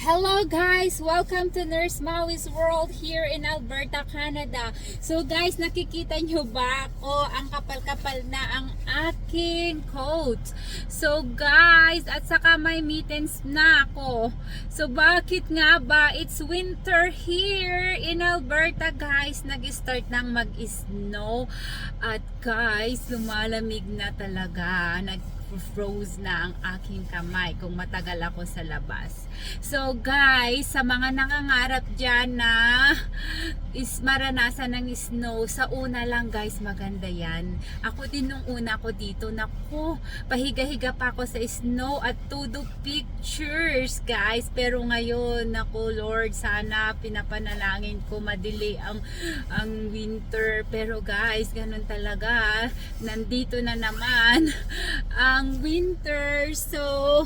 Hello guys! Welcome to Nurse Maui's World here in Alberta, Canada. So guys, nakikita nyo ba ako? Ang kapal-kapal na ang aking coat. So guys, at saka may mittens na ako. So bakit nga ba? It's winter here in Alberta guys. Nag-start nang mag-snow. At guys, lumalamig na talaga. Froze na ang aking kamay kung matagal ako sa labas. So guys, sa mga nangangarap dyan na maranasan ng snow, sa una lang guys, maganda yan. Ako din nung una ko dito, naku, pahiga-higa pa ako sa snow at todo pictures guys. Pero ngayon, naku Lord, sana pinapanalangin ko madelay ang winter. Pero guys, ganun talaga, nandito na naman ang winter. So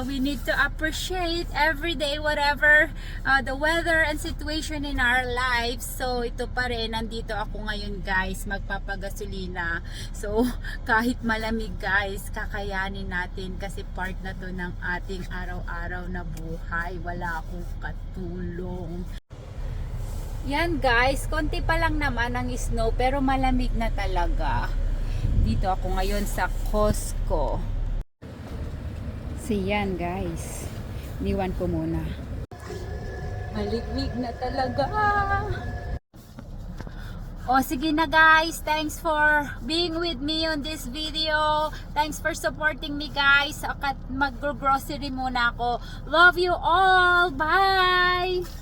we need to appreciate every day whatever the weather and situation in our lives. So ito pa rin, nandito ako ngayon guys, magpapagasolina. So kahit malamig guys, kakayanin natin kasi part na to ng ating araw-araw na buhay. Wala akong katulong. Yan guys, konti pa lang naman ang snow pero malamig na talaga. Dito ako ngayon sa Costco. So yan guys, niwan ko muna. Maligmig na talaga. O sige na guys, thanks for being with me on this video. Thanks for supporting me guys. Mag-grocery muna ako. Love you all. Bye!